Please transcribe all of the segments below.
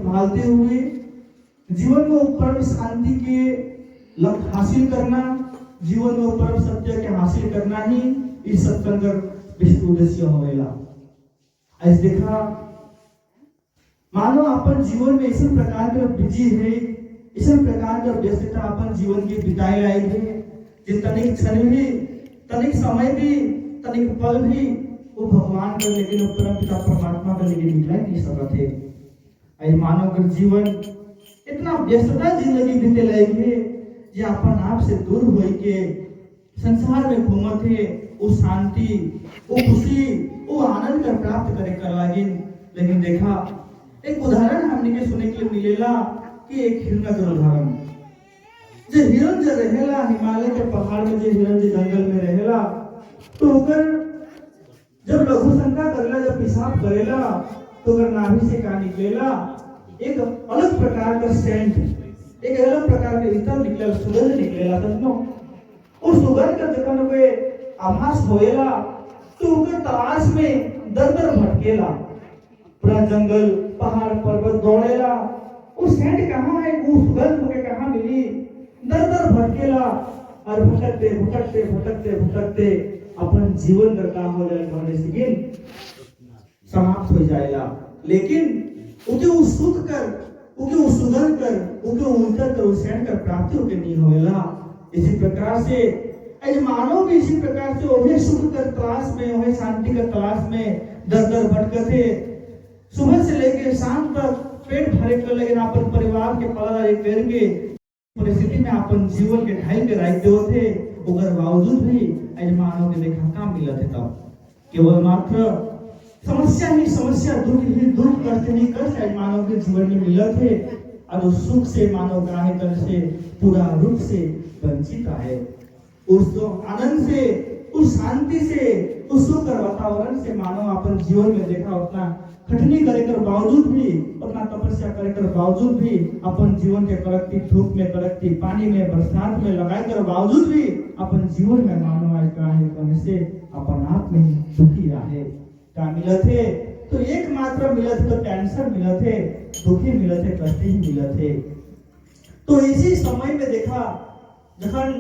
संभालते हुए जीवन में परम शांति के लक्ष्य हासिल करना, जीवन में परम सत्य के हासिल करना ही इस सत्संग विशिष्ट उद्देश्य होवेला। ऐसे देखा मानो अपन जीवन में इस प्रकार का बिजी है, इस प्रकार का व्यस्तता अपन जीवन के बिताए लायक है, जिन तनिक क्षण भी, तनिक समय भी, तनिक पल भी वो भगवान का लेकिन परम पिता परमात्मा का लेकिन निकला नहीं सकते थे। ऐसे मानव का जीवन इतना व्यस्तता जिंदगी बीते लायक है जे अपन आप से दूर होई के संसार में घूमत है, वो शांति, वो खुशी, वो आनंद कर प्राप्त करे कर लागिन। लेकिन देखा एक उदाहरण हमने के सुने के लिए मिलेला कि एक हिरण का उदाहरण, जो हिरण जो रहेला हिमालय के पहाड़ में, जो हिरण जो जंगल में रहेला, तो ओकर जब लघु शंका करेला, जब पेशाब करेला तो ओकर नाभि से का निकलेला एक अलग प्रकार का सेंट, एक अलग प्रकार के इत्र निकलेला, सुगंध निकलेला। तनो उस सुगंध का जखन के आभास होएला तो ओकर तलाश में दर-दर भटकेला, पूरा जंगल पहाड़ पर्वत दौड़ेला, उस सेंट कहाँ है, वो सुगंध मुझे कहाँ मिली, दर-दर भटकेला और भटकते भटकते भटकते भटकते अपन जीवन का काम हो जाए होने से समाप्त हो जाएगा। लेकिन उके वो सुख कर, उके वो सुगंध कर, उके वो उतर कर, उस सेंट कर प्राप्ति उके नहीं होएला। इसी प्रकार से ऐसे मानव भी इसी प्रकार से वही सुख कर तलाश में, वही शांति का तलाश में दर-दर भटकते, सुबह से लेकर शाम तक पेट भरे कर लेकिन अपन परिवार के पलादारी करके परिस्थिति में अपन जीवन के ढाई के राख दे थे, उगर बावजूद भी ऐसे मानव के देखा काम मिला थे। तब केवल मात्र समस्या ही समस्या, दुख ही दुख, कष्ट ही कष्ट ऐसे मानव के जीवन में मिला थे और उस सुख से मानव ग्राह्य कर से पूरा रूप से वंचित है। उस आनंद से, उस शांति से, उस सुख वातावरण से मानव अपन जीवन में देखा उतना कठिनी करे कर बावजूद भी, उतना तपस्या करे कर बावजूद भी, अपन जीवन के कड़कती धूप में, कड़कती पानी में, बरसात में लगाए कर बावजूद भी अपन जीवन में मानव आज ग्राह्य करने से अपन आप में दुखी रहे। क्या मिलत है तो एकमात्र मिलत तो टेंशन मिलत है, दुखी मिलत है, कष्ट ही मिलत है। तो इसी समय में देखा जखन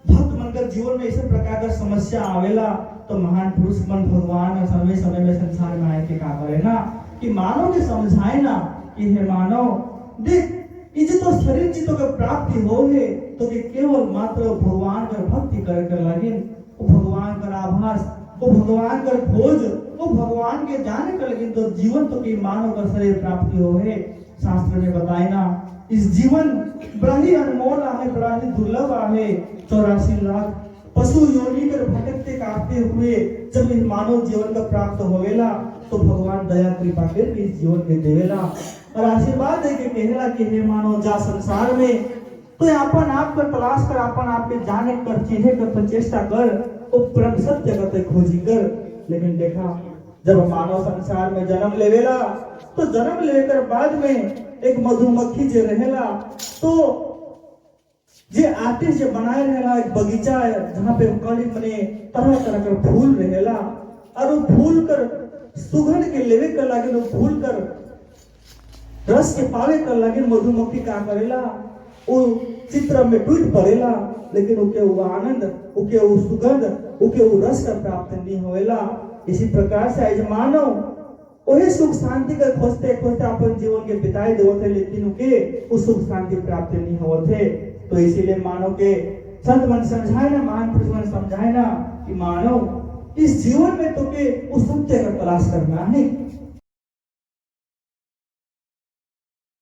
भक्त मनकर जीवन में इस प्रकार का समस्या आवेला तो महान पुरुष मन भगवान समय समय में संसार में आए के का करे ना कि मानव के समझाए ना कि हे मानव देख, इजे तो शरीर चित्त का प्राप्ति हो है तो कि केवल मात्र भगवान का भक्ति करे कर लगिन, वो भगवान का आभास, वो भगवान का खोज, वो भगवान के जाने कर लगिन तो जीवन तो कि मानव का शरीर प्राप्ति हो है। शास्त्र में बताए ना इस जीवन बड़ा ही अनमोल आहे, बड़ा ही दुर्लभ आहे। 84 लाख पशु योनि कर भटकते काटते हुए जब इस मानव जीवन का प्राप्त होवेला तो भगवान दया कृपा करके इस जीवन के देवेला और आशीर्वाद दे के कहेला कि हे मानव जा संसार में तो अपन आप का तलाश कर, अपन आप के जाने कर, चीने कर प्रचेष्टा कर, वो परम सत्य का खोजी कर। लेकिन देखा जब मानव संसार में जन्म लेवेला तो जन्म लेकर बाद में एक मधुमक्खी जे रहेला तो जे आर्टिस्ट जे बनाए रहेला एक बगीचा है जहाँ पे कली मने तरह तरह के फूल रहेला और वो फूल कर सुगंध के लेवे कर लागे, वो फूल कर रस के पावे कर लागे मधुमक्खी का करेला वो चित्र में टूट पड़ेला, लेकिन उके वो आनंद, उके वो सुगंध, उके वो रस का प्राप्त नहीं होएला। इसी प्रकार से आज मानव वही सुख शांति का खोजते खोजते अपन जीवन के बिताए देवते, लेकिन उके उस सुख शांति प्राप्त नहीं होते। तो इसीलिए मानव के संत मन समझाए ना, महान पुरुष मन समझाए ना कि मानव इस जीवन में तो के उस सत्य का तलाश करना है,